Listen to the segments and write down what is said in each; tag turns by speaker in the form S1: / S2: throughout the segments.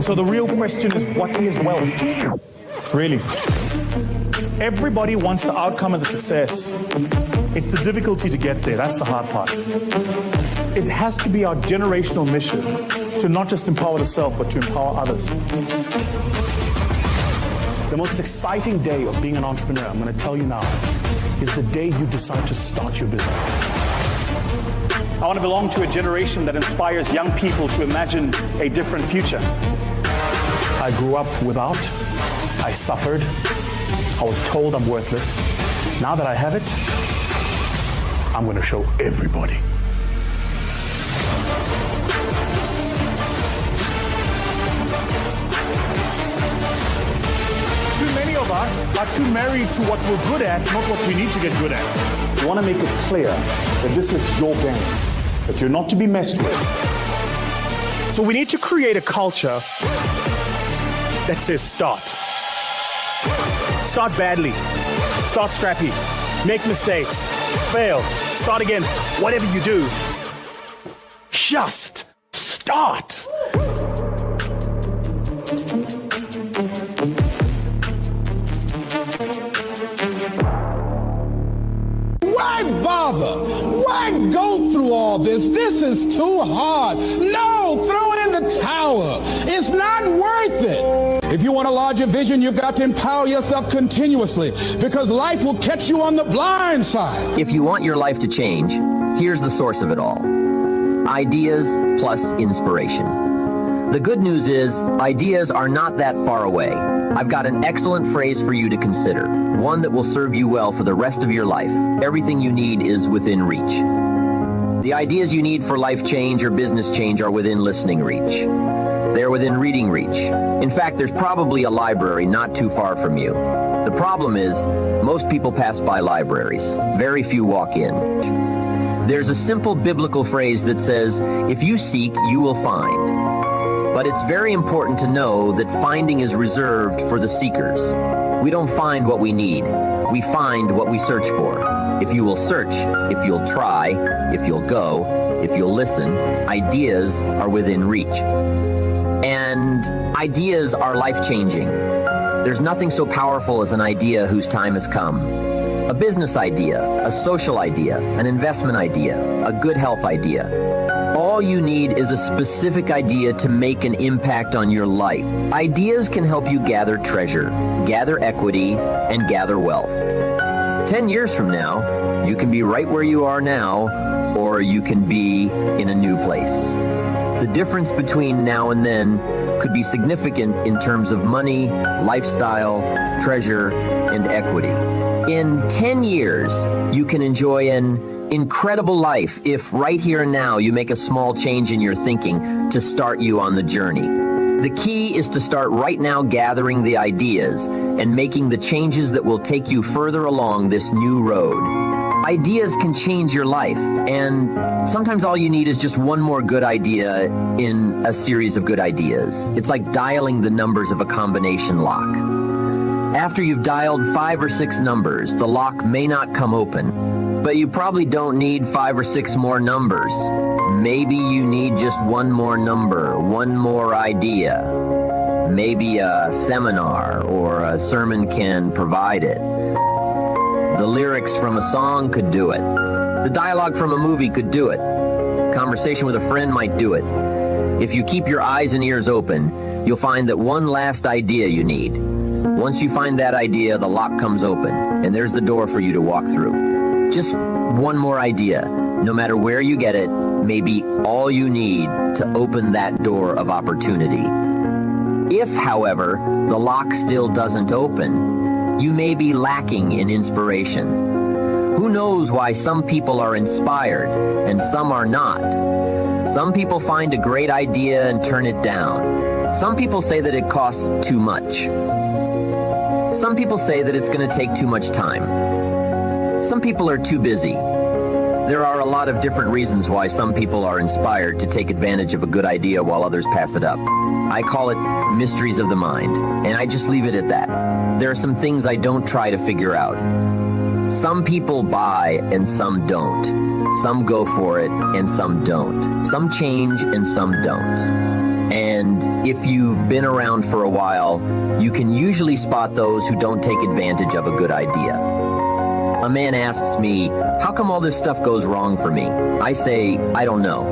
S1: So the real question is, what is wealth? Really? Everybody wants the outcome and the success. It's the difficulty to get there. That's the hard part. It has to be our generational mission to not just empower ourselves, but to empower others. The most exciting day of being an entrepreneur, I'm going to tell you now, is the day you decide to start your business. I want to belong to a generation that inspires young people to imagine a different future. I grew up without, I suffered, I was told I'm worthless. Now that I have it, I'm going to show everybody. Too many of us are too married to what we're good at, not what we need to get good at. I want to make it clear that this is your game, that you're not to be messed with. So we need to create a culture that says start. Start badly. Start scrappy. Make mistakes. Fail. Start again. Whatever you do, just start.
S2: Why bother? Why go through all this? This is too hard. No, throw in the towel. It's not worth it. If you want a larger vision, you've got to empower yourself continuously, because life will catch you on the blind side.
S3: If you want your life to change, here's the source of it all. Ideas plus inspiration. The good news is, ideas are not that far away. I've got an excellent phrase for you to consider, one that will serve you well for the rest of your life. Everything you need is within reach. The ideas you need for life change or business change are within listening reach. They're within reading reach. In fact, there's probably a library not too far from you. The problem is, most people pass by libraries. Very few walk in. There's a simple biblical phrase that says, if you seek, you will find. But it's very important to know that finding is reserved for the seekers. We don't find what we need. We find what we search for. If you will search, if you'll try, if you'll go, if you'll listen, ideas are within reach. And ideas are life-changing. There's nothing so powerful as an idea whose time has come. A business idea, a social idea, an investment idea, a good health idea. All you need is a specific idea to make an impact on your life. Ideas can help you gather treasure, gather equity, and gather wealth. 10 years from now, you can be right where you are now, or you can be in a new place. The difference between now and then could be significant in terms of money, lifestyle, treasure, and equity. In 10 years, you can enjoy an incredible life if right here and now you make a small change in your thinking to start you on the journey. The key is to start right now gathering the ideas and making the changes that will take you further along this new road. Ideas can change your life, and sometimes all you need is just one more good idea in a series of good ideas. It's like dialing the numbers of a combination lock. After you've dialed 5 or 6 numbers, the lock may not come open, but you probably don't need 5 or 6 more numbers. Maybe you need just one more number, one more idea. Maybe a seminar or a sermon can provide it. The lyrics from a song could do it. The dialogue from a movie could do it. Conversation with a friend might do it. If you keep your eyes and ears open, you'll find that one last idea you need. Once you find that idea, the lock comes open, and there's the door for you to walk through. Just one more idea, no matter where you get it, may be all you need to open that door of opportunity. If, however, the lock still doesn't open, you may be lacking in inspiration. Who knows why some people are inspired and some are not? Some people find a great idea and turn it down. Some people say that it costs too much. Some people say that it's going to take too much time. Some people are too busy. There are a lot of different reasons why some people are inspired to take advantage of a good idea while others pass it up. I call it mysteries of the mind, and I just leave it at that. There are some things I don't try to figure out. Some people buy and some don't. Some go for it and some don't. Some change and some don't. And if you've been around for a while, you can usually spot those who don't take advantage of a good idea. A man asks me, how come all this stuff goes wrong for me? I say, I don't know.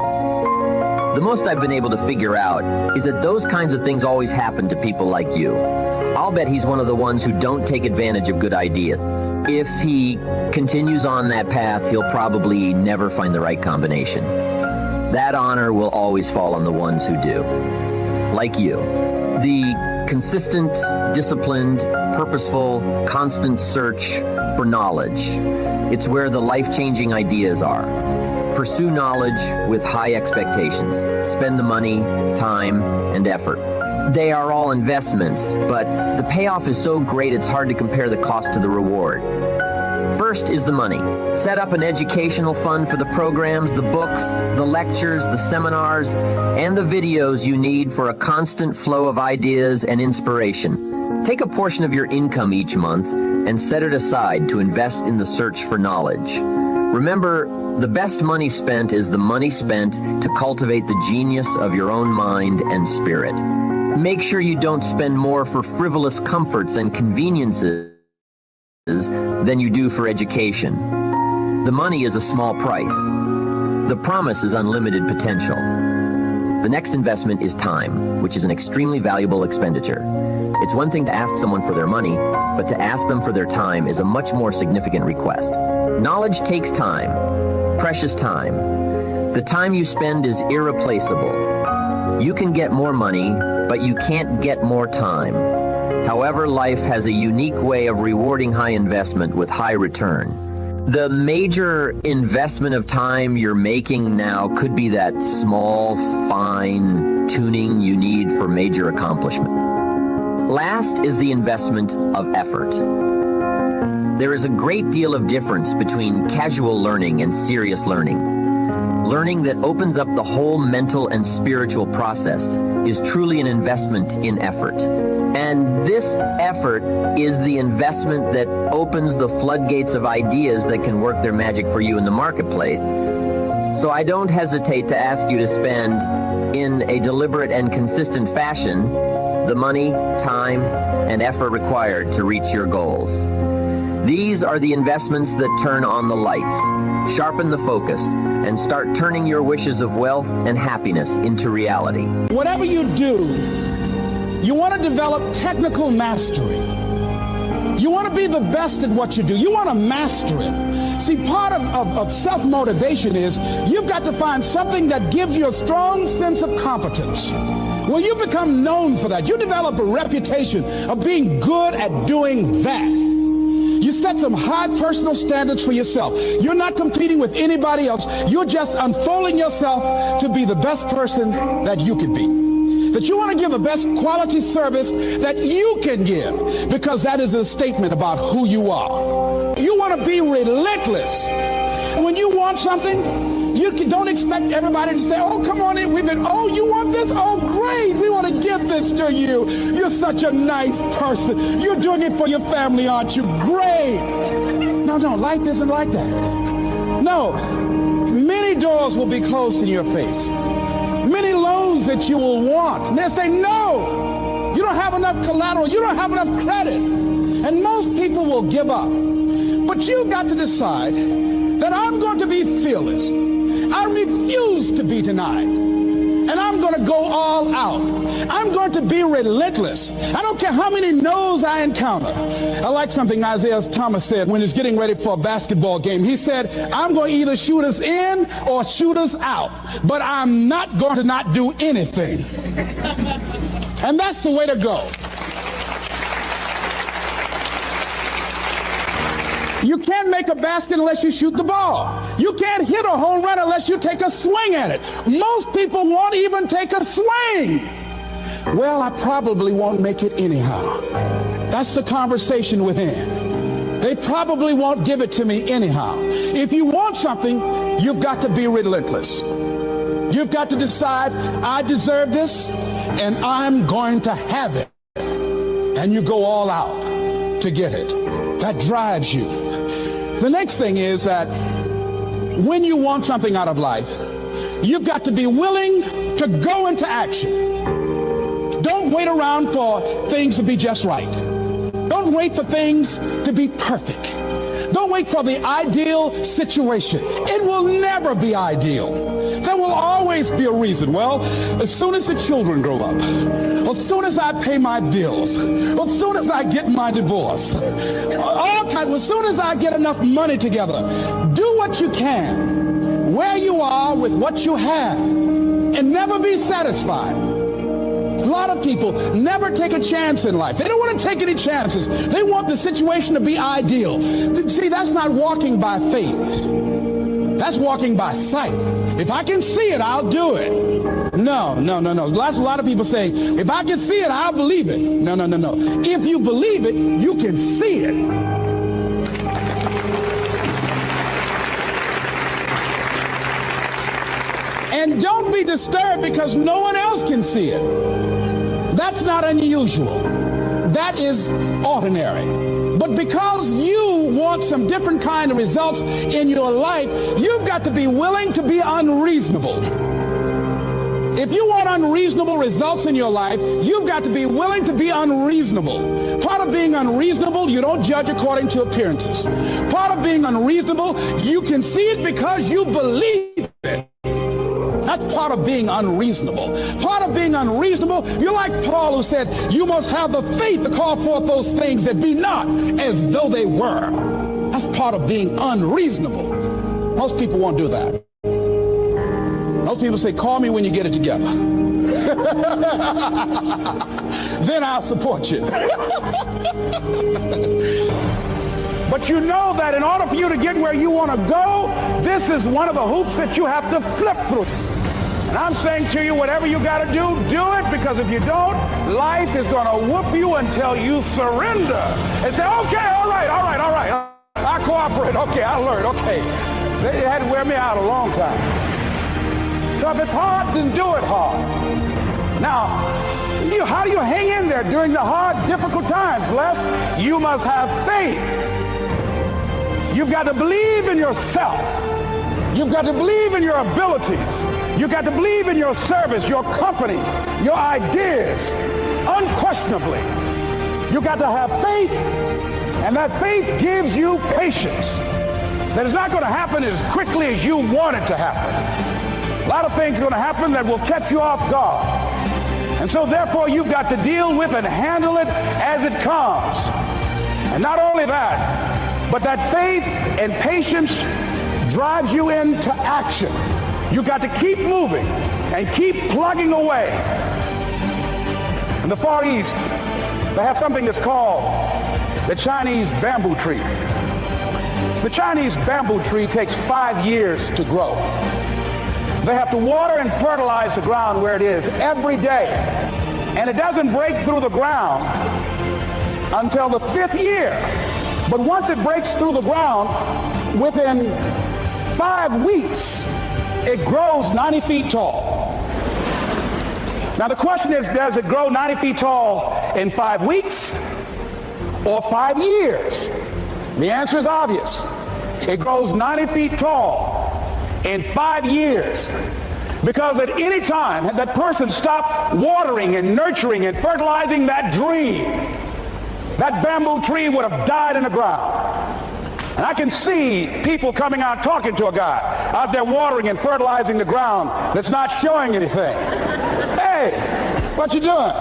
S3: The most I've been able to figure out is that those kinds of things always happen to people like you. I'll bet he's one of the ones who don't take advantage of good ideas. If he continues on that path, he'll probably never find the right combination. That honor will always fall on the ones who do. Like you. The consistent, disciplined, purposeful, constant search for knowledge. It's where the life-changing ideas are. Pursue knowledge with high expectations. Spend the money, time, and effort. They are all investments, but the payoff is so great it's hard to compare the cost to the reward. First is the money. Set up an educational fund for the programs, the books, the lectures, the seminars, and the videos you need for a constant flow of ideas and inspiration. Take a portion of your income each month and set it aside to invest in the search for knowledge. Remember, the best money spent is the money spent to cultivate the genius of your own mind and spirit. Make sure you don't spend more for frivolous comforts and conveniences than you do for education. The money is a small price. The promise is unlimited potential. The next investment is time, which is an extremely valuable expenditure. It's one thing to ask someone for their money, but to ask them for their time is a much more significant request. Knowledge takes time, precious time. The time you spend is irreplaceable. You can get more money, but you can't get more time. However, life has a unique way of rewarding high investment with high return. The major investment of time you're making now could be that small, fine tuning you need for major accomplishment. Last is the investment of effort. There is a great deal of difference between casual learning and serious learning. Learning that opens up the whole mental and spiritual process is truly an investment in effort. And this effort is the investment that opens the floodgates of ideas that can work their magic for you in the marketplace. So I don't hesitate to ask you to spend, in a deliberate and consistent fashion, the money, time, and effort required to reach your goals. These are the investments that turn on the lights, sharpen the focus, and start turning your wishes of wealth and happiness into reality.
S2: Whatever you do, you want to develop technical mastery. You want to be the best at what you do. You want to master it. See, part of self-motivation is you've got to find something that gives you a strong sense of competence. Well, you become known for that. You develop a reputation of being good at doing that. You set some high personal standards for yourself. You're not competing with anybody else. You're just unfolding yourself to be the best person that you could be. That you want to give the best quality service that you can give, because that is a statement about who you are. You want to be relentless. When you want something, you don't expect everybody to say, oh, come on in. Oh, you want this? Oh, great. We want to give this to you. You're such a nice person. You're doing it for your family, aren't you? Great. No, life isn't like that. No, many doors will be closed in your face. Many loans that you will want. And they'll say, no, you don't have enough collateral. You don't have enough credit. And most people will give up. But you've got to decide that I'm going to be fearless. I refuse to be denied. And I'm going to go all out. I'm going to be relentless. I don't care how many no's I encounter. I like something Isaiah Thomas said when he's getting ready for a basketball game. He said, I'm going to either shoot us in or shoot us out. But I'm not going to not do anything. And that's the way to go. You can't make a basket unless you shoot the ball. You can't hit a home run unless you take a swing at it. Most people won't even take a swing. Well, I probably won't make it anyhow. That's the conversation within. They probably won't give it to me anyhow. If you want something, you've got to be relentless. You've got to decide, I deserve this, and I'm going to have it. And you go all out to get it. That drives you. The next thing is that when you want something out of life, You've got to be willing to go into action. Don't wait around for things to be just right. Don't wait for things to be perfect. Don't wait for the ideal situation. It will never be ideal. There will always be a reason. Well, as soon as the children grow up, as soon as I pay my bills, as soon as I get my divorce, as soon as I get enough money together, do what you can, where you are with what you have, and never be satisfied. A lot of people never take a chance in life. They don't want to take any chances. They want the situation to be ideal. See, that's not walking by faith. That's walking by sight. If I can see it, I'll do it. No. That's a lot of people say, if I can see it, I'll believe it. No. If you believe it, you can see it. And don't be disturbed because no one else can see it. That's not unusual. That is ordinary. But because you want some different kind of results in your life, you've got to be willing to be unreasonable. If you want unreasonable results in your life, you've got to be willing to be unreasonable. Part of being unreasonable, you don't judge according to appearances. Part of being unreasonable, you can see it because you believe it. That's part of being unreasonable. Part of being unreasonable, you're like Paul who said, you must have the faith to call forth those things that be not as though they were. That's part of being unreasonable. Most people won't do that. Most people say, call me when you get it together. Then I'll support you. But you know that in order for you to get where you want to go, this is one of the hoops that you have to flip through. And I'm saying to you, whatever you got to do it, because if you don't, life is going to whoop you until you surrender and say, okay, all right. I cooperate. Okay, I learned. Okay. They had to wear me out a long time. So if it's hard, then do it hard. Now, how do you hang in there during the hard, difficult times? Les, you must have faith. You've got to believe in yourself. You've got to believe in your abilities. You've got to believe in your service, your company, your ideas, unquestionably. You've got to have faith, and that faith gives you patience. That is not going to happen as quickly as you want it to happen. A lot of things are going to happen that will catch you off guard. And so therefore you've got to deal with and handle it as it comes. And not only that, but that faith and patience drives you into action. You've got to keep moving and keep plugging away. In the Far East, they have something that's called the Chinese bamboo tree. The Chinese bamboo tree takes 5 years to grow. They have to water and fertilize the ground where it is every day. And it doesn't break through the ground until the 5th year. But once it breaks through the ground, within 5 weeks, it grows 90 feet tall. Now the question is, does it grow 90 feet tall in 5 weeks or 5 years? The answer is obvious. It grows 90 feet tall in 5 years. Because at any time, had that person stopped watering and nurturing and fertilizing that dream, that bamboo tree would have died in the ground. And I can see people coming out talking to a guy out there watering and fertilizing the ground that's not showing anything. Hey, what you doing?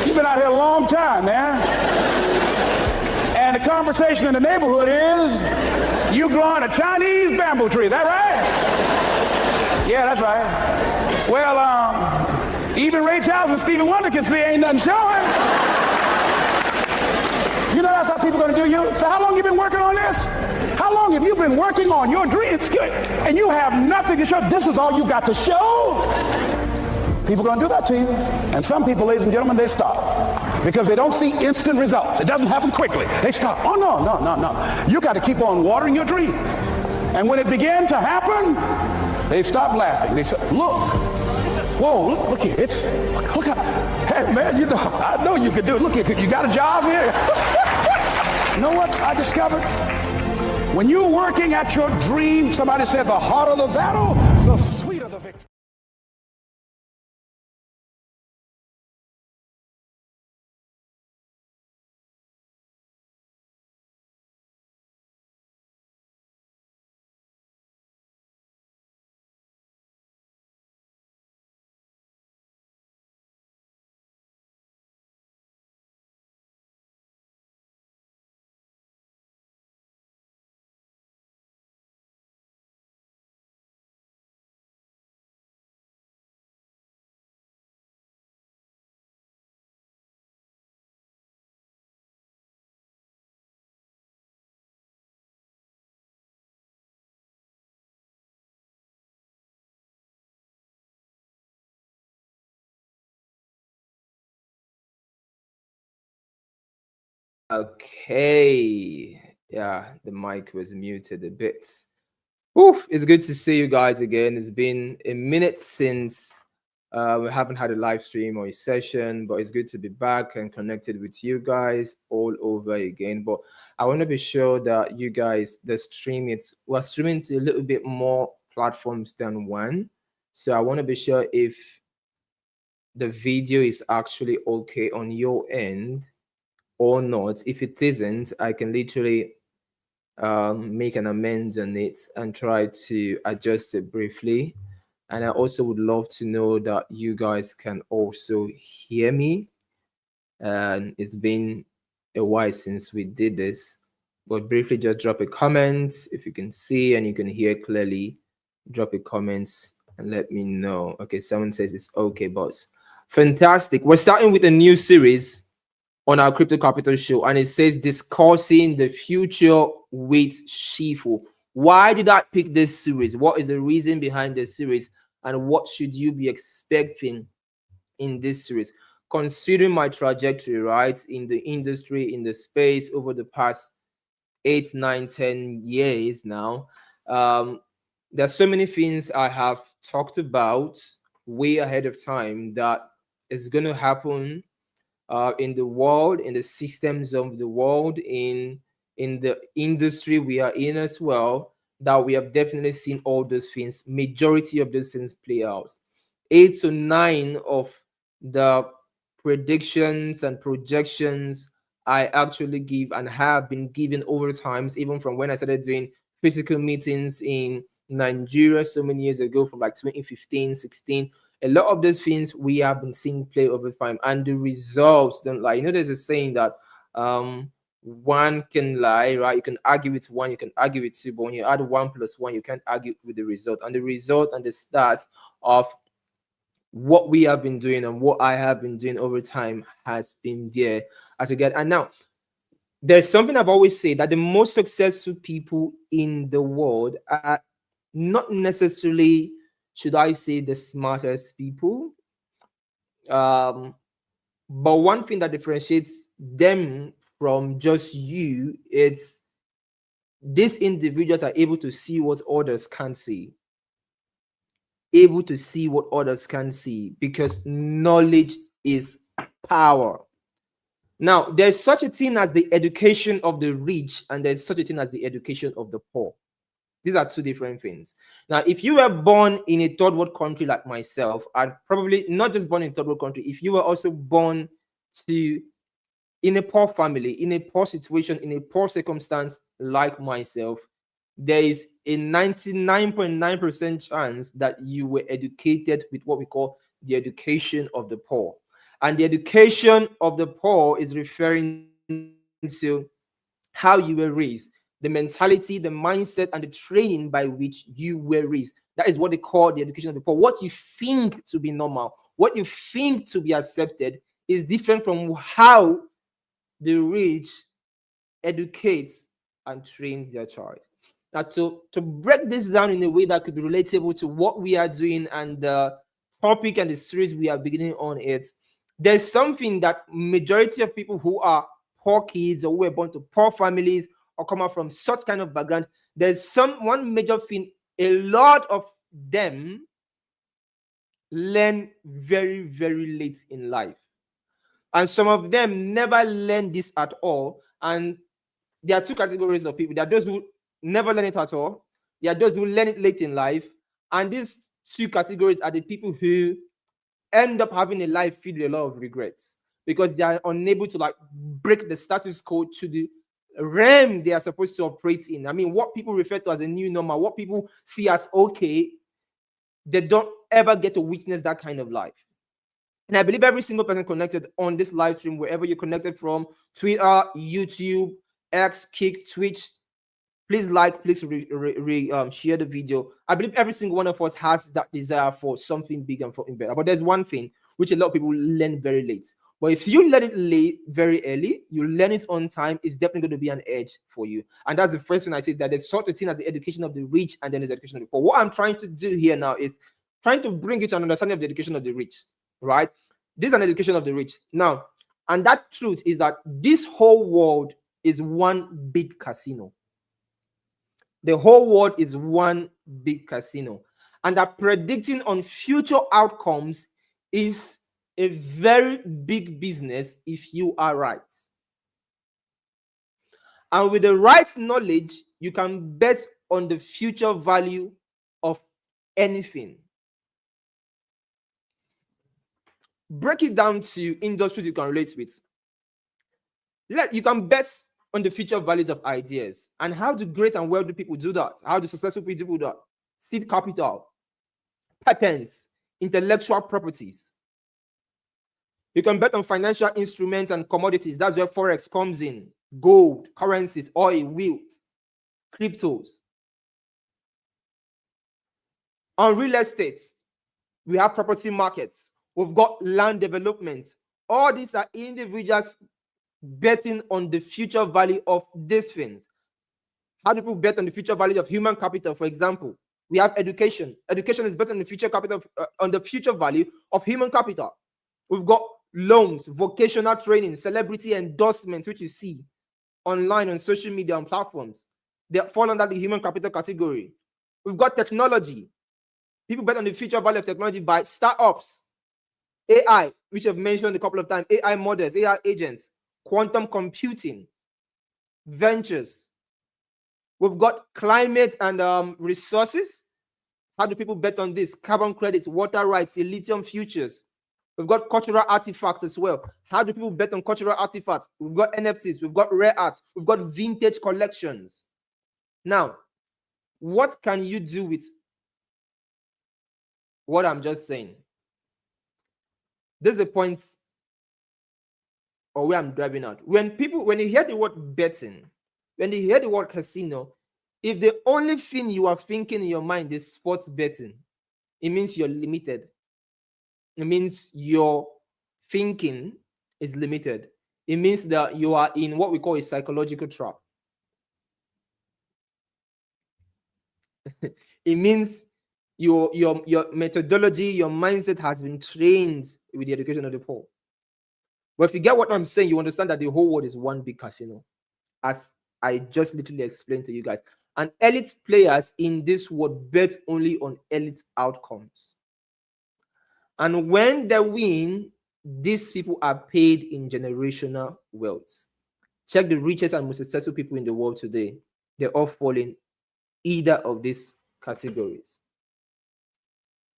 S2: You've been out here a long time, man. And the conversation in the neighborhood is, you growing a Chinese bamboo tree, is that right? Yeah, that's right. Well, even Ray Charles and Stevie Wonder can see ain't nothing showing. You know that's how people are going to do you. So how long have you been working on this? How long have you been working on your dreams? And you have nothing to show. This is all you got to show. People are going to do that to you. And some people, ladies and gentlemen, they stop. Because they don't see instant results. It doesn't happen quickly. They stop. Oh, no. You got to keep on watering your dream. And when it began to happen, they stopped laughing. They said, look. Whoa, look here. Look how, hey, man, you know, I know you can do it. Look here, you got a job here? You know what I discovered? When you're working at your dream, somebody said the harder the battle, the sweeter the victory.
S4: Okay. Yeah, the mic was muted a bit. Oof, it's good to see you guys again. It's been a minute since we haven't had a live stream or a session, but it's good to be back and connected with you guys all over again. But I want to be sure that you guys, we're streaming to a little bit more platforms than one. So I want to be sure if the video is actually okay on your end or not. If it isn't, I can literally make an amend on it and try to adjust it briefly. And I also would love to know that you guys can also hear me. And it's been a while since we did this, but briefly just drop a comment if you can see and you can hear clearly. Drop a comment and let me know. Okay, someone says it's okay, boss. Fantastic. We're starting with a new series on our Crypto Capital show, and it says discussing the future with Shifu. Why did I pick this series? What is the reason behind this series, and what should you be expecting in this series? Considering my trajectory, right, in the industry, in the space over the past 8, 9, 10 years now, there's so many things I have talked about way ahead of time that is going to happen in the world, in the systems of the world, in the industry we are in as well, that we have definitely seen all those things, majority of those things play out. 8 to 9 of the predictions and projections I actually give and have been given over times, even from when I started doing physical meetings in Nigeria so many years ago, from like 2015, 16. A lot of those things we have been seeing play over time, and the results don't lie. You know, there's a saying that one can lie, right? You can argue with one, you can argue with two, but when you add 1 + 1, you can't argue with the result. And the result and the start of what we have been doing and what I have been doing over time has been there as a get. And now there's something I've always said, that the most successful people in the world are not necessarily, should I say, the smartest people. But one thing that differentiates them from just you, it's these individuals are able to see what others can't see. Able to see what others can't see, because knowledge is power. Now, there's such a thing as the education of the rich, and there's such a thing as the education of the poor. These are two different things. Now, if you were born in a third world country like myself, and probably not just born in a third world country, if you were also born in a poor family, in a poor situation, in a poor circumstance like myself, there is a 99.9% chance that you were educated with what we call the education of the poor. And the education of the poor is referring to how you were raised, the mentality, the mindset, and the training by which you were raised. That is what they call the education of the poor. What you think to be normal, what you think to be accepted, is different from how the rich educate and train their child. Now, to break this down in a way that could be relatable to what we are doing and the topic and the series we are beginning on, there's something that majority of people who are poor kids or who were born to poor families or come out from such kind of background, there's one major thing a lot of them learn very, very late in life. And some of them never learn this at all. And there are two categories of people. There are those who never learn it at all. There are those who learn it late in life. And these two categories are the people who end up having a life filled with a lot of regrets because they are unable to like break the status quo to the realm they are supposed to operate in. I mean, what people refer to as a new normal, what people see as okay, they don't ever get to witness that kind of life. And I believe every single person connected on this live stream, wherever you're connected from, Twitter, YouTube, X, Kick, Twitch, please like, please share the video. I believe every single one of us has that desire for something big and something better. But there's one thing which a lot of people learn very late. But if you learn it late, very early, you learn it on time, it's definitely going to be an edge for you. And that's the first thing I say, that there's sort of thing as the education of the rich and then there's education of the poor. What I'm trying to do here now is trying to bring you to an understanding of the education of the rich, right? This is an education of the rich. Now, and that truth is that this whole world is one big casino. The whole world is one big casino. And that predicting on future outcomes is a very big business if you are right. And with the right knowledge, you can bet on the future value of anything. Break it down to industries you can relate with. You can bet on the future values of ideas. And how do great and wealthy people do that? How do successful people do that? Seed capital, patents, intellectual properties. You can bet on financial instruments and commodities. That's where Forex comes in. Gold, currencies, oil, wheat, cryptos. On real estate, we have property markets. We've got land development. All these are individuals betting on the future value of these things. How do people bet on the future value of human capital? For example, we have education. Education is bet on the future capital, on the future value of human capital. We've got loans, vocational training, celebrity endorsements, which you see online on social media and platforms. They fall under the human capital category. We've got technology. People bet on the future value of technology by startups, AI, which I've mentioned a couple of times, AI models, AI agents, quantum computing, ventures. We've got climate and resources. How do people bet on this? Carbon credits, water rights, lithium futures. We've got cultural artifacts as well. How do people bet on cultural artifacts? We've got NFTs, we've got rare arts, we've got vintage collections. Now, what can you do with what I'm just saying? This is the point or where I'm driving out. When you hear the word betting, when you hear the word casino, if the only thing you are thinking in your mind is sports betting, it means you're limited. It means your thinking is limited. It means that you are in what we call a psychological trap. It means your methodology, your mindset has been trained with the education of the poor. But if you get what I'm saying, you understand that the whole world is one big casino, as I just literally explained to you guys. And elite players in this world bet only on elite outcomes. And when they win, these people are paid in generational wealth. Check the richest and most successful people in the world today. They're all falling either of these categories.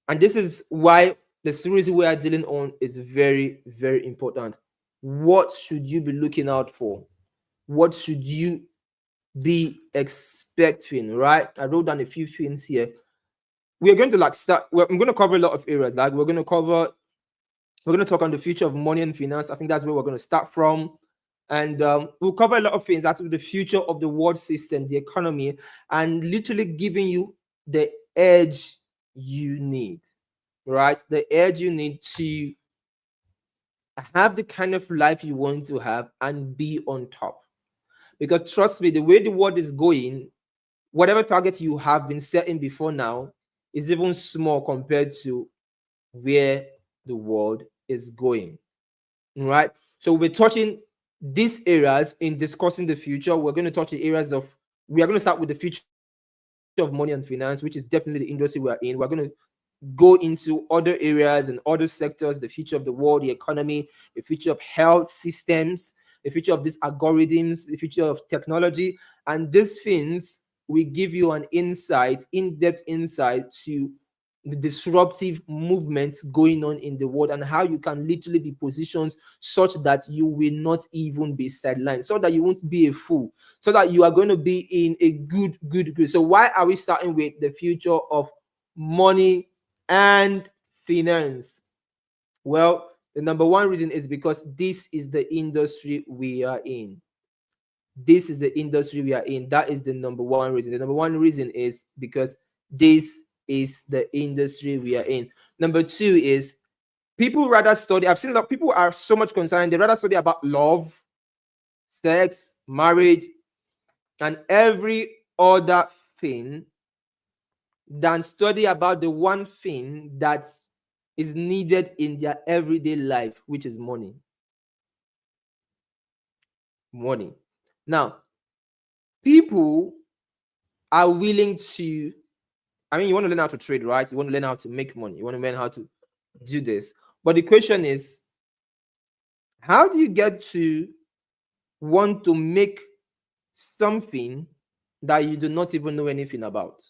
S4: And this is why the series we are dealing on is very, very important. What should you be looking out for? What should you be expecting, right? I wrote down a few things here. We're going to I'm going to cover a lot of areas. Like we're going to talk on the future of money and finance. I think that's where we're going to start from. And we'll cover a lot of things. That's the future of the world system, the economy, and literally giving you the edge you need, right? The edge you need to have the kind of life you want to have and be on top. Because trust me, the way the world is going, whatever target you have been setting before now is even small compared to where the world is going, right? So we're touching these areas in discussing the future. We're going to touch the areas of, we are going to start with the future of money and finance, which is definitely the industry we're in. We're going to go into other areas and other sectors, the future of the world, the economy, the future of health systems, the future of these algorithms, the future of technology. And these things we give you an insight, in-depth insight to the disruptive movements going on in the world and how you can literally be positioned such that you will not even be sidelined, so that you won't be a fool, so that you are going to be in a good. So why are we starting with the future of money and finance? Well, the number one reason is because this is the industry we are in. This is the industry we are in. That is the number one reason. The number one reason is because this is the industry we are in. Number two is people rather study. I've seen a lot of people are so much concerned. They rather study about love, sex, marriage, and every other thing than study about the one thing that is needed in their everyday life, which is money. Money. Now, people are willing to, I mean, you want to learn how to trade, right? You want to learn how to make money. You want to learn how to do this. But the question is, how do you get to want to make something that you do not even know anything about?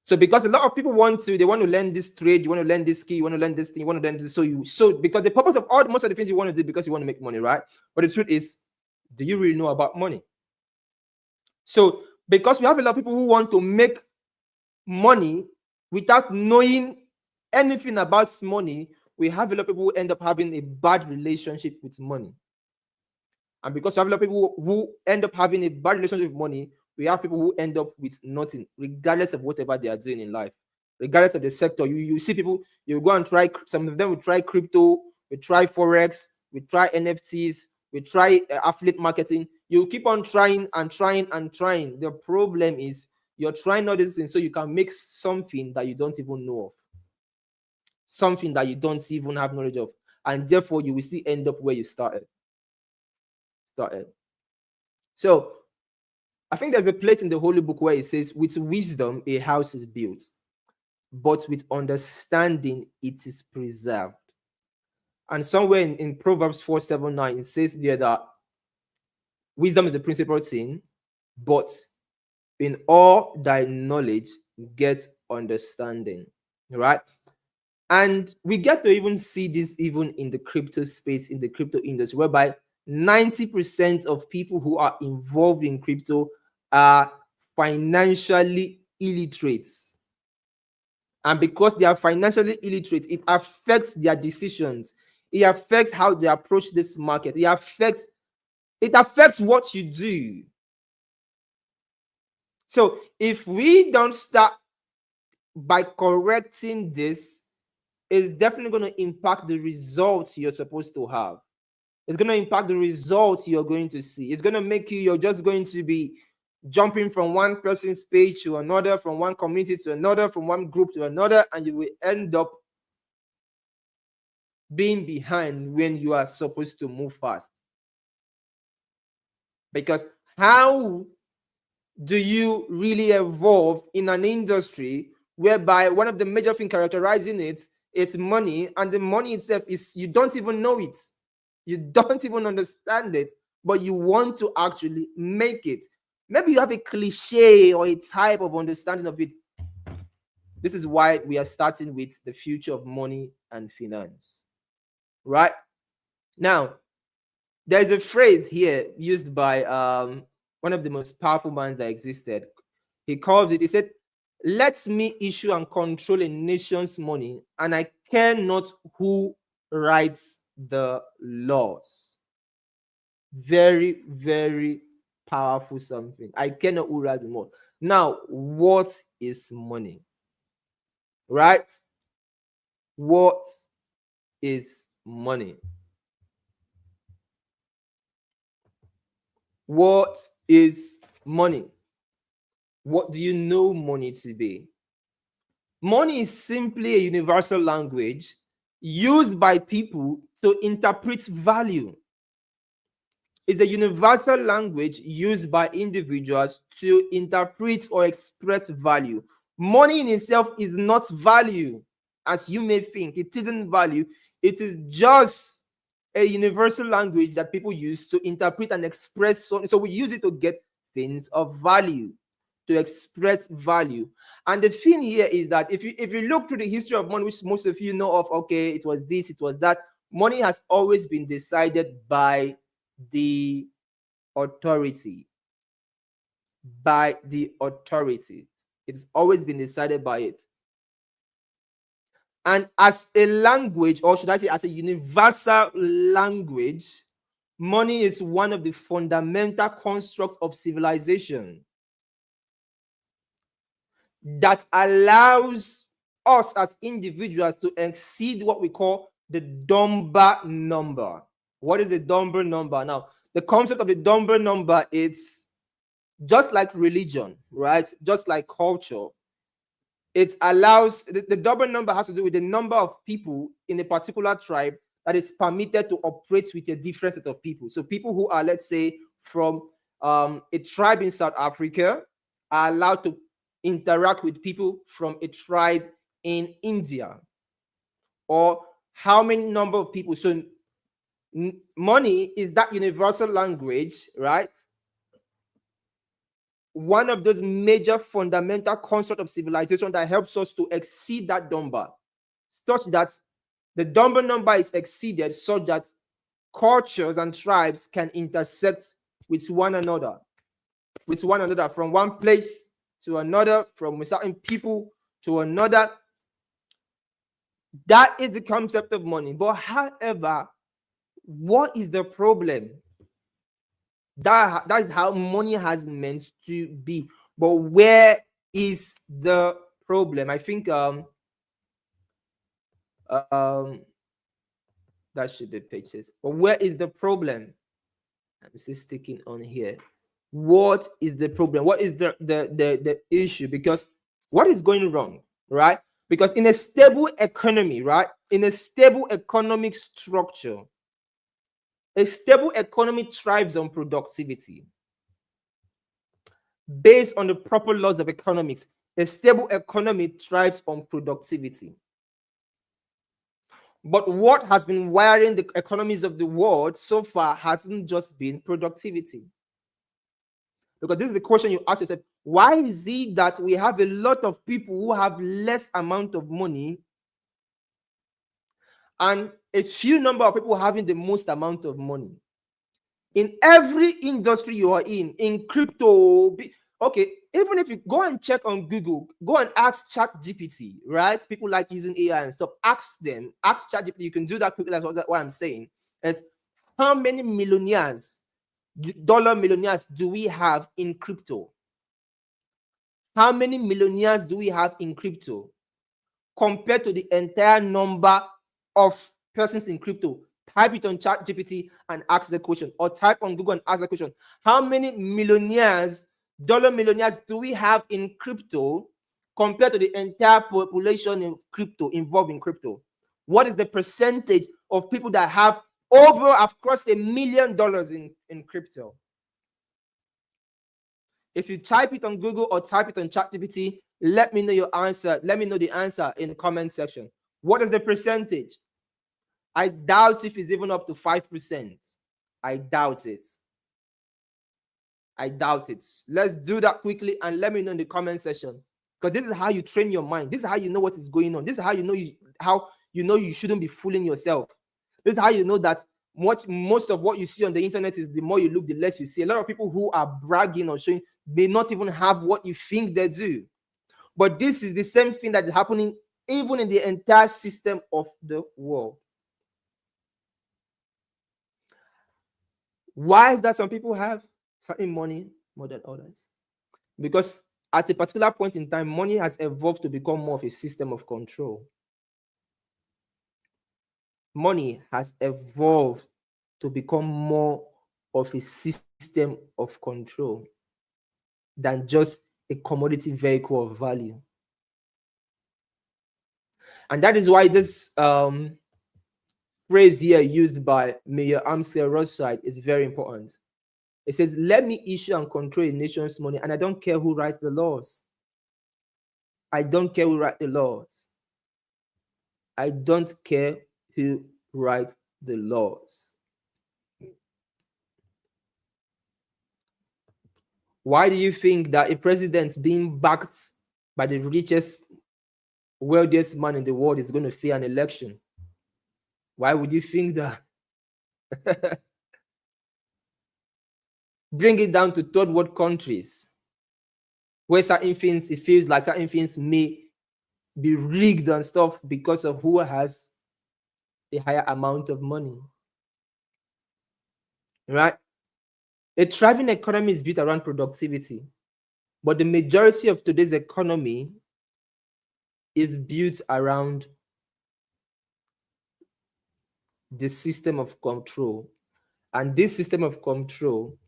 S4: So because a lot of people they want to learn this trade, you want to learn this skill, you want to learn this thing, you want to learn this. So because the purpose of most of the things you want to do because you want to make money, right? But the truth is, do you really know about money? So because we have a lot of people who want to make money without knowing anything about money, we have a lot of people who end up having a bad relationship with money. And because we have a lot of people who end up having a bad relationship with money, we have people who end up with nothing, regardless of whatever they are doing in life, regardless of the sector. You see people, you go and try, some of them will try crypto, we try Forex, we try NFTs, we try affiliate marketing. You keep on trying and trying and trying. The problem is you're trying all these things so you can make something that you don't even know of, something that you don't even have knowledge of, and therefore you will still end up where you started. So I think there's a place in the Holy Book where it says, with wisdom a house is built, but with understanding it is preserved. And somewhere in Proverbs 4:7-9, it says there that wisdom is the principal thing, but in all thy knowledge get understanding, right? And we get to even see this even in the crypto space, in the crypto industry, whereby 90% of people who are involved in crypto are financially illiterate. And because they are financially illiterate, it affects their decisions. It affects how they approach this market. It affects what you do. So if we don't start by correcting this, it's definitely going to impact the results you're supposed to have. It's going to impact the results you're going to see. It's going to make you're just going to be jumping from one person's page to another, from one community to another, from one group to another, and you will end up being behind when you are supposed to move fast. Because how do you really evolve in an industry whereby one of the major things characterizing it is money, and the money itself is, you don't even know it, you don't even understand it, but you want to actually make it? Maybe you have a cliche or a type of understanding of it. This is why we are starting with the future of money and finance, right? Now, there's a phrase here used by one of the most powerful men that existed. He said, "Let me issue and control a nation's money, and I care not who writes the laws." Very, very powerful something. I care not who writes the law. Now, what is money? Right? What is money? What is money? What do you know money to be? Money is simply a universal language used by people to interpret value. It's a universal language used by individuals to interpret or express value. Money in itself is not value, as you may think. It isn't value. It is just a universal language that people use to interpret and express something. So we use it to get things of value, to express value. And the thing here is that if you look through the history of money, which most of you know of, okay, it was this, it was that, money has always been decided by the authority. By the authority. It's always been decided by it. And as a language, or should I say as a universal language, money is one of the fundamental constructs of civilization that allows us as individuals to exceed what we call the Dunbar number. What is the Dunbar number? Now, the concept of the Dunbar number is just like religion, right? Just like culture. It allows, the Dunbar number has to do with the number of people in a particular tribe that is permitted to operate with a different set of people. So people who are, let's say, from a tribe in South Africa are allowed to interact with people from a tribe in India. Or how many number of people. So money is that universal language, right? One of those major fundamental constructs of civilization that helps us to exceed that number, such that the Dunbar number is exceeded, so that cultures and tribes can intersect with one another, from one place to another, from certain people to another. That is the concept of money. But however, what is the problem? That is how money has meant to be. But where is the problem? I think that should be pages. But where is the problem? I'm still sticking on here. What is the problem? What is the issue? Because what is going wrong, right? Because in a stable economy, right? In a stable economic structure, a stable economy thrives on productivity. Based on the proper laws of economics, a stable economy thrives on productivity. But what has been wiring the economies of the world so far hasn't just been productivity. Because this is the question you ask yourself: why is it that we have a lot of people who have less amount of money and a few number of people having the most amount of money? In every industry you are in crypto, okay, even if you go and check on Google, go and ask ChatGPT, right? People like using AI and stuff. Ask ChatGPT. You can do that quickly. That's what I'm saying. Is how many dollar millionaires do we have in crypto? How many millionaires do we have in crypto compared to the entire number of persons in crypto? Type it on ChatGPT and ask the question, or type on Google and ask the question: how many millionaires, dollar millionaires, do we have in crypto compared to the entire population in crypto, involved in crypto? What is the percentage of people that have crossed $1 million in crypto? If you type it on Google or type it on ChatGPT, let me know your answer. Let me know the answer in the comment section. What is the percentage? I doubt if it's even up to 5%. I doubt it. Let's do that quickly and let me know in the comment section. Because this is how you train your mind. This is how you know what is going on. This is how you know you shouldn't be fooling yourself. This is how you know that most of what you see on the internet is the more you look, the less you see. A lot of people who are bragging or showing may not even have what you think they do. But this is the same thing that is happening even in the entire system of the world. Why is that some people have certain money more than others? Because at a particular point in time, money has evolved to become more of a system of control. Money has evolved to become more of a system of control than just a commodity vehicle of value. And that is why this phrase here used by Mayor Amsel Rothschild is very important. It says, let me issue and control a nation's money, and I don't care who writes the laws. I don't care who writes the laws. I don't care who writes the laws. Why do you think that a president being backed by the richest, wealthiest man in the world is going to fail an election? Why would you think that? Bring it down to third world countries, where certain things, it feels like certain things may be rigged and stuff because of who has a higher amount of money. Right? A thriving economy is built around productivity, but the majority of today's economy is built around the system of control. And this system of control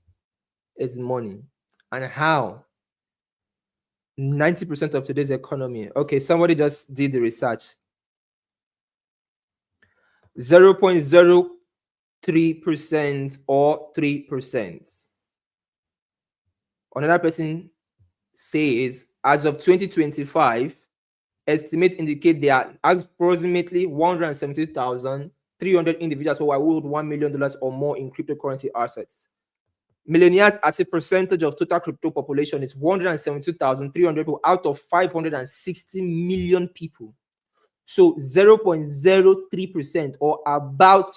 S4: is money. And how? 90% of today's economy. Okay, somebody just did the research. 0.03% or 3%. Another person says, as of 2025, estimates indicate there are approximately 170,300 individuals who hold $1 million or more in cryptocurrency assets. Millionaires as a percentage of total crypto population is 172,300 people out of 560 million people. So 0.03% or about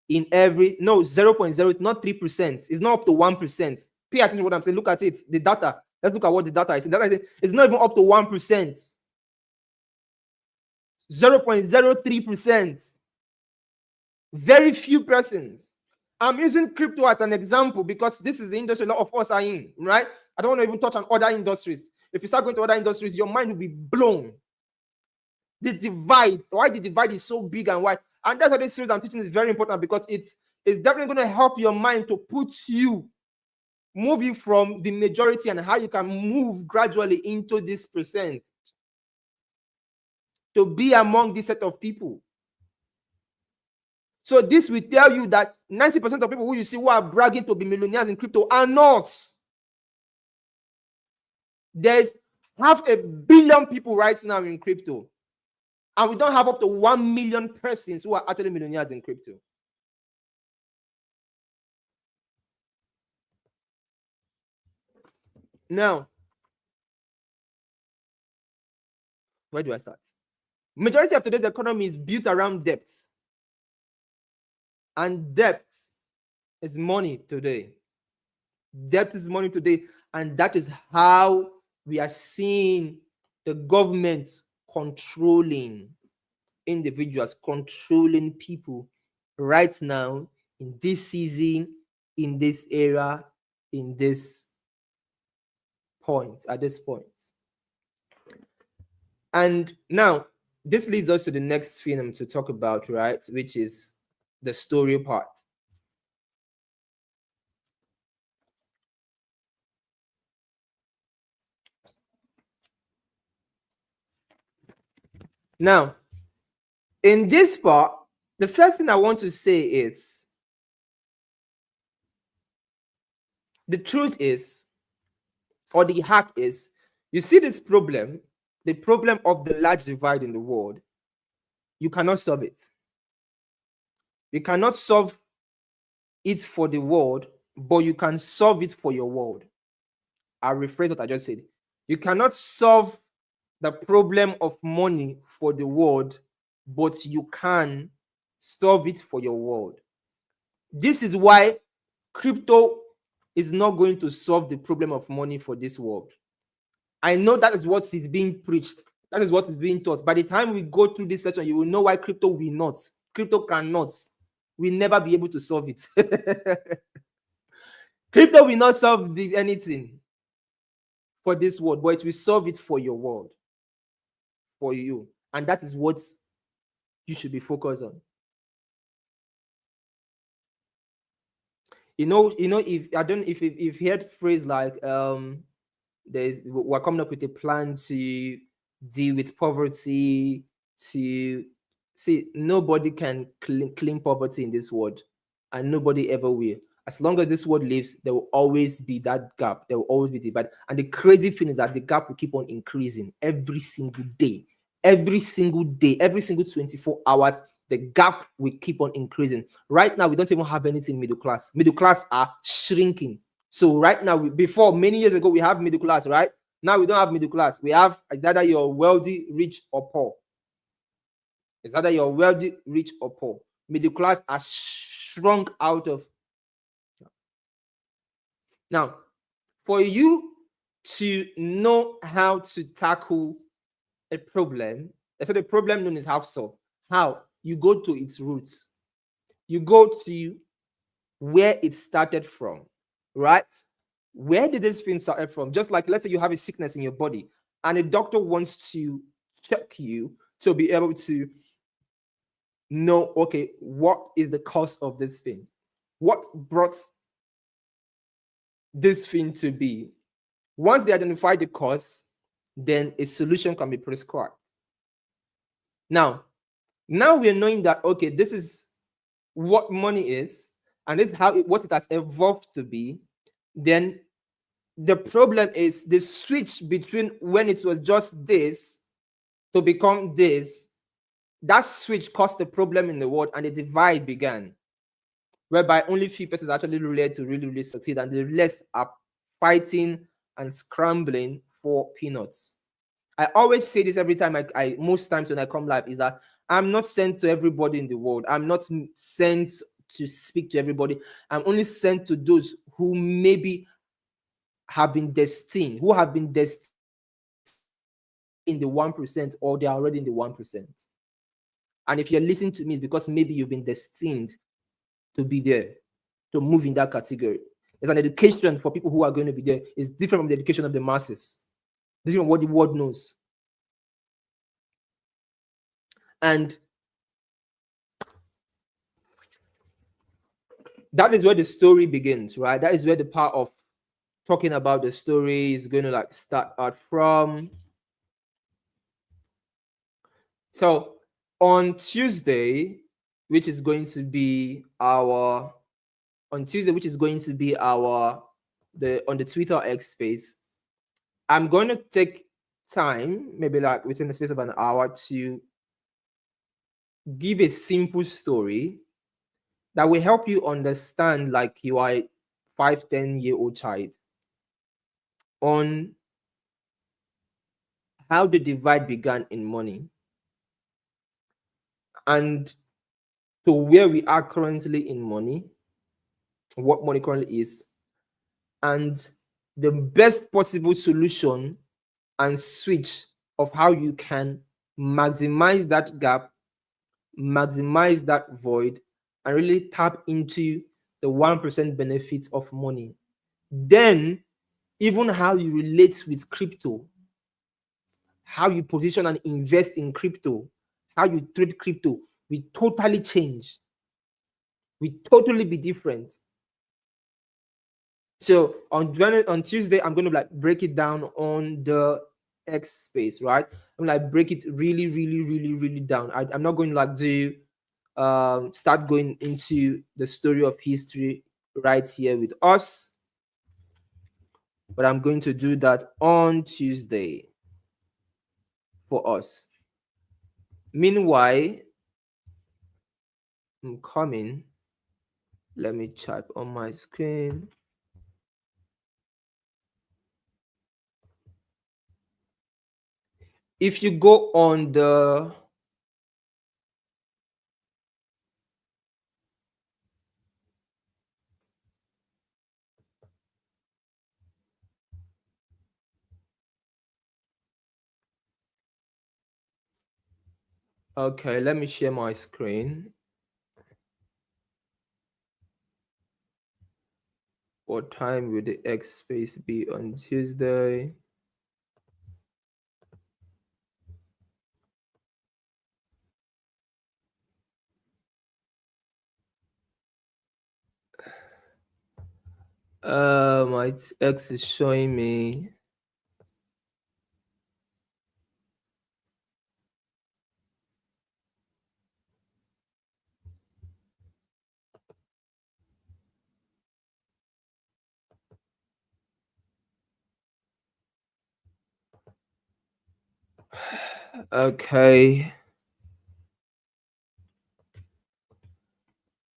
S4: in every, no, 0.0, not 3%. It's not up to 1%. Pay attention to what I'm saying. Look at it. The data. Let's look at what the data is. The data is it's not even up to 1%. 0.03%. Very few persons. I'm using crypto as an example because this is the industry a lot of us are in, right? I don't want to even touch on other industries. If you start going to other industries, your mind will be blown. The divide, why the divide is so big and wide. And that's why this series I'm teaching is very important because it's definitely going to help your mind to put you moving from the majority and how you can move gradually into this percent to be among this set of people. So this will tell you that 90% of people who you see who are bragging to be millionaires in crypto are not. There's 500 million people right now in crypto. And we don't have up to 1 million persons who are actually millionaires in crypto. Now, where do I start? Majority of today's economy is built around debt. And debt is money today. Debt is money today. And that is how we are seeing the government controlling individuals, controlling people right now in this season, in this era, in this point, at this point. And now, this leads us to the next film to talk about, right, which is the story part. Now, in this part, the first thing I want to say is, the truth is, or the hack is, you see this problem, the problem of the large divide in the world, you cannot solve it. You cannot solve it for the world, but you can solve it for your world. I'll rephrase what I just said. You cannot solve the problem of money for the world, but you can solve it for your world. This is why crypto is not going to solve the problem of money for this world. I know that is what is being preached. That is what is being taught. By the time we go through this session, you will know why crypto will not. Crypto cannot. We'll never be able to solve it. Crypto will not solve anything for this world, but it will solve it for your world, for you. And that is what you should be focused on. If you've heard phrase like we're coming up with a plan to deal with poverty, to see, nobody can clean poverty in this world, and nobody ever will. As long as this world lives, there will always be that gap. There will always be divide. And the crazy thing is that the gap will keep on increasing every single day. Every single day, every single 24 hours, the gap will keep on increasing. Right now, we don't even have anything middle class. Middle class are shrinking. So right now, before many years ago, we have middle class, right? Now we don't have middle class. We have, it's either you're wealthy, rich, or poor. It's either you're wealthy, rich, or poor. Middle class are shrunk out of. Now, for you to know how to tackle a problem, I said a problem known as half solved. How? You go to its roots. You go to where it started from, right? Where did this thing start from? Just like, let's say you have a sickness in your body and a doctor wants to check you to be able to know, okay, what is the cause of this thing? What brought this thing to be? Once they identify the cause, then a solution can be prescribed. Now we're knowing that, okay, this is what money is, and this is what it has evolved to be. Then the problem is the switch between when it was just this to become this. That switch caused the problem in the world, and the divide began, whereby only few persons actually relate to really succeed, and the rest are fighting and scrambling for peanuts. I always say this every time I most times when I come live, is that I'm not sent to everybody in the world. I'm not sent to speak to everybody. I'm only sent to those who maybe have been destined, in the 1%, or they are already in the 1%. And if you're listening to me, it's because maybe you've been destined to be there, to move in that category. There's an education for people who are going to be there. It's different from the education of the masses. This is what the world knows. And that is where the story begins, right? That is where the part of talking about the story is going to like start out from. So on Tuesday, which is going to be on the Twitter X space, I'm going to take time, maybe like within the space of an hour, to give a simple story that will help you understand, like you are a 5-10-year-old child, on how the divide began in money and to where we are currently in money, what money currently is, and the best possible solution and switch of how you can maximize that gap, maximize that void, and really tap into the 1% benefits of money. Then, even how you relate with crypto, how you position and invest in crypto, how you trade crypto, will totally change. Will totally be different. So on Tuesday, I'm going to like break it down on the X space, right? I'm like break it really down. I'm not going to like do start going into the story of history right here with us, but I'm going to do that on Tuesday for us. Meanwhile, I'm coming. Let me type on my screen. If you go on the okay, let me share my screen. What time will the X space be on Tuesday? My X is showing me okay.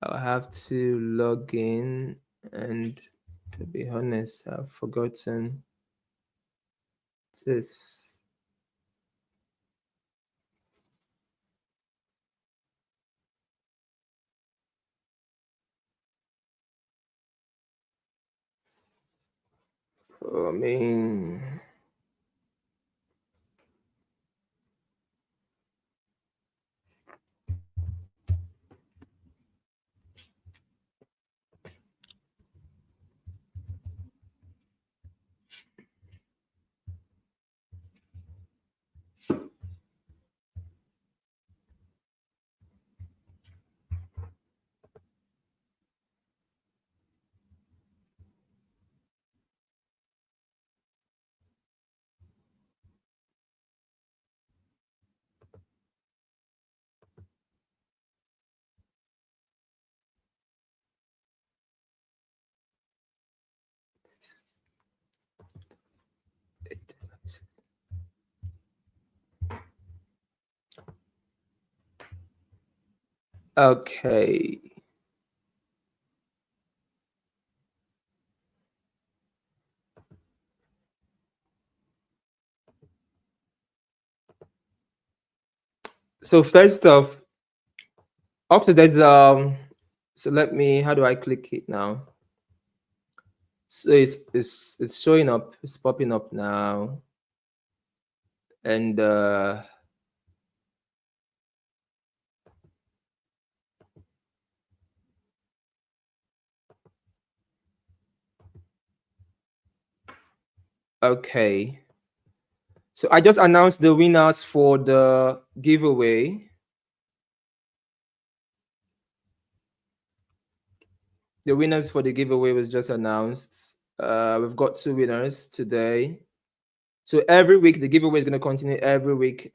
S4: I'll have to log in and To be honest, I've forgotten this. I mean, okay. So first off, up to that, so let me, how do I click it now? So it's showing up, it's popping up now. And okay. So I just announced the winners for the giveaway. The winners for the giveaway was just announced. We've got 2 winners today. So every week the giveaway is going to continue every week.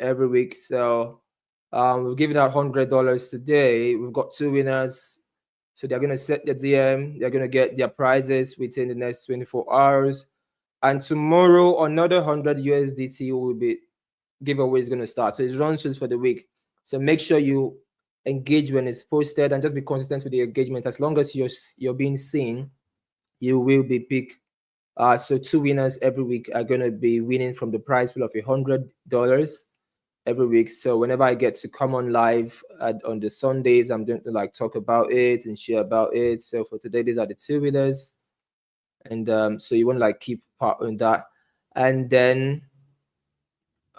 S4: So we're giving out $100 today. We've got 2 winners. So they're going to set their DM. They're going to get their prizes within the next 24 hours. And tomorrow another 100 USDT will be giveaway is going to start. So it's runs for the week. So make sure you engage when it's posted and just be consistent with the engagement. As long as you're being seen, you will be picked. So 2 winners every week are going to be winning from the prize pool of $100 every week. So whenever I get to come on live on the Sundays, I'm going to like talk about it and share about it. So for today, these are the 2 winners. And so you want to like keep part on that. And then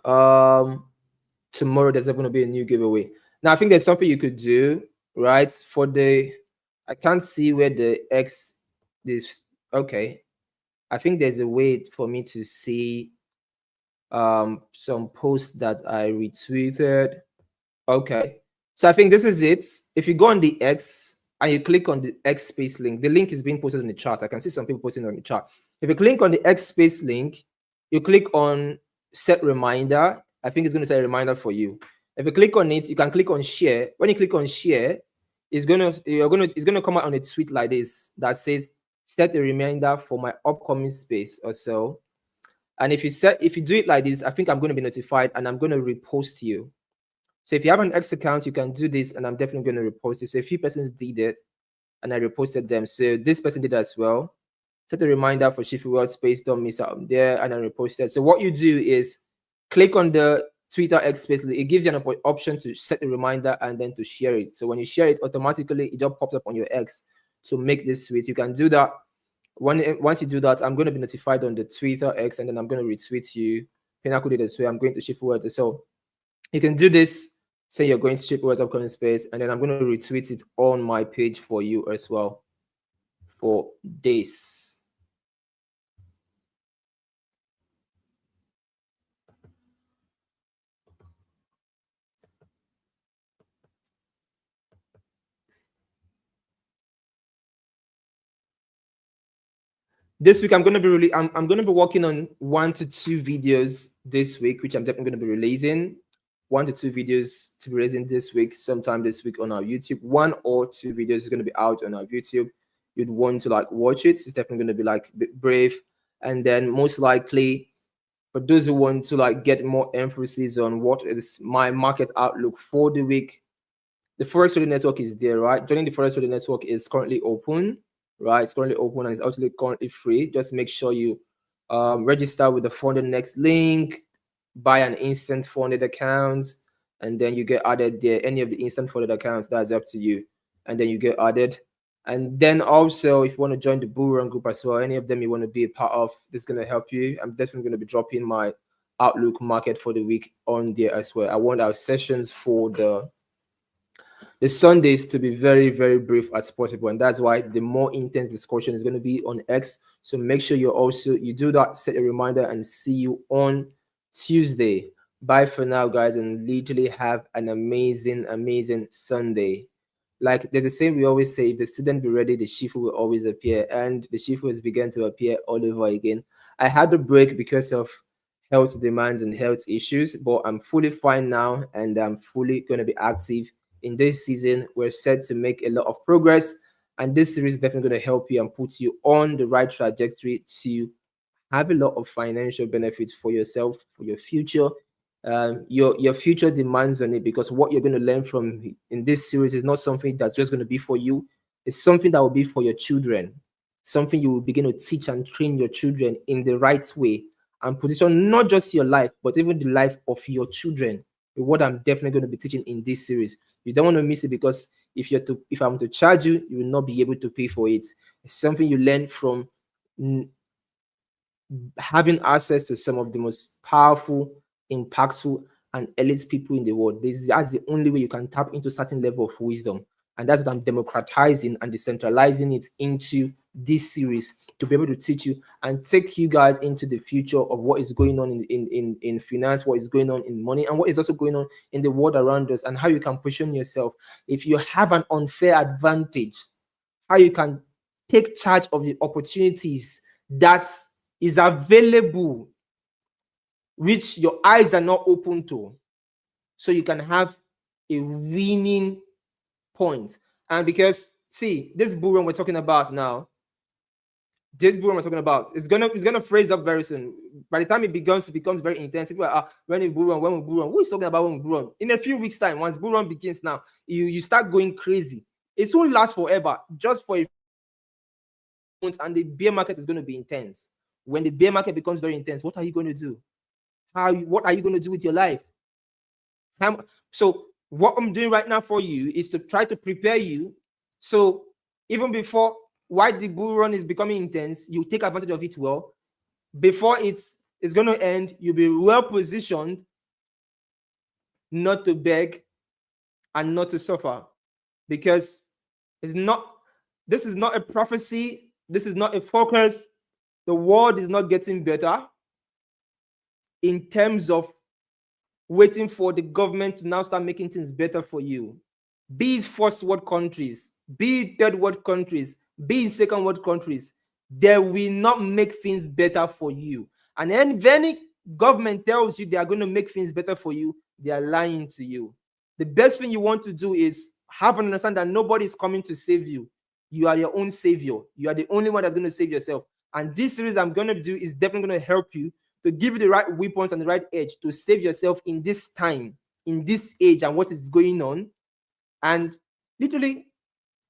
S4: tomorrow there's going to be a new giveaway. Now I think there's something you could do, right? For the, I can't see where the X this. Okay, I think there's a way for me to see some posts that I retweeted. Okay, so I think this is it. If you go on the X and you click on the X space link, the link is being posted in the chat. I can see some people posting on the chat. If you click on the X space link, you click on set reminder. I think it's going to set a reminder for you. If you click on it, you can click on share. When you click on share, it's going to come out on a tweet like this that says set a reminder for my upcoming space or so. And if you do it like this, I think I'm going to be notified and I'm going to repost you. So if you have an X account, you can do this, and I'm definitely going to repost it. So a few persons did it, and I reposted them. So this person did as well. Set a reminder for Shifu World Space. Don't miss out there, and I reposted. So what you do is click on the Twitter X space. It gives you an option to set a reminder and then to share it. So when you share it, automatically it just pops up on your X to make this tweet. You can do that. Once you do that, I'm going to be notified on the Twitter X, and then I'm going to retweet you. Pinnacle did this way. I'm going to Shifu World. So you can do this. Say you're going to Shifu World's upcoming space, and then I'm going to retweet it on my page for you as well for this. This week I'm going to be I'm going to be working on 1 to 2 videos this week, which I'm definitely going to be releasing. 1 to 2 videos to be releasing this week, sometime this week on our YouTube. 1 or 2 videos is going to be out on our YouTube. You'd want to like watch it. It's definitely going to be like a bit brave. And then most likely, for those who want to like get more emphasis on what is my market outlook for the week, the Forex Trading Network is there, right? Joining the Forex Trading Network is currently open. right? It's currently open and it's actually currently free. Just make sure you register with the Funded Next link, buy an instant funded account, and then you get added there. Any of the instant funded accounts, that's up to you. And then you get added. And then also, if you want to join the Bull Run group as well, any of them you want to be a part of, this is going to help you. I'm definitely going to be dropping my Outlook market for the week on there as well. I want our sessions for the Sundays to be very, very brief as possible. And that's why the more intense discussion is going to be on X. So make sure you do that, set a reminder, and see you on Tuesday. Bye for now, guys, and literally have an amazing, amazing Sunday. Like there's a saying we always say, if the student be ready, the Shifu will always appear. And the Shifu has begun to appear all over again. I had a break because of health demands and health issues, but I'm fully fine now, and I'm fully going to be active in this season. We're set to make a lot of progress, and this series is definitely going to help you and put you on the right trajectory to have a lot of financial benefits for yourself, for your future. Your future demands on it, because what you're going to learn from in this series is not something that's just going to be for you. It's something that will be for your children, something you will begin to teach and train your children in the right way and position not just your life, but even the life of your children. What I'm definitely going to be teaching in this series. You don't want to miss it, because if I'm to charge you, you will not be able to pay for it. It's something you learn from having access to some of the most powerful, impactful, and elite people in the world. That's the only way you can tap into certain level of wisdom. And that's what I'm democratizing and decentralizing it into this series, to be able to teach you and take you guys into the future of what is going on in finance, what is going on in money, and what is also going on in the world around us, and how you can position yourself. If you have an unfair advantage, how you can take charge of the opportunities that is available, which your eyes are not open to, so you can have a winning point. And because, see, this bull run we're talking about now, it's gonna phrase up very soon. By the time it becomes very intense, people are when we bull run, who is talking about when we bull run? In a few weeks' time, once bull run begins now, you start going crazy. It won't last forever, just for a months, and the bear market is going to be intense. When the bear market becomes very intense, what are you going to do? What are you going to do with your life? So what I'm doing right now for you is to try to prepare you, so even before, while the bull run is becoming intense, you take advantage of it well. Before it's going to end, you'll be well positioned not to beg and not to suffer, because this is not a prophecy. This is not a focus. The world is not getting better in terms of waiting for the government to now start making things better for you. Be it first world countries, be it third world countries, be it second world countries, they will not make things better for you. And then if any government tells you they are going to make things better for you, they are lying to you. The best thing you want to do is have an understanding that nobody is coming to save you. You are your own savior. You are the only one that's going to save yourself. And this series I'm going to do is definitely going to help you, to give you the right weapons and the right edge to save yourself in this time, in this age, and what is going on, and literally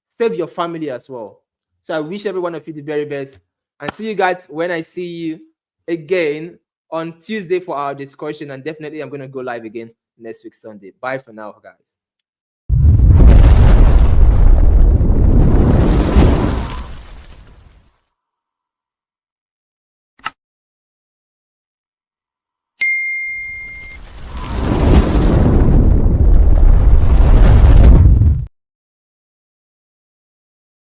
S4: save your family as well. So I wish every one of you the very best, and see you guys when I see you again on Tuesday for our discussion. And definitely I'm going to go live again next week Sunday. Bye for now, guys.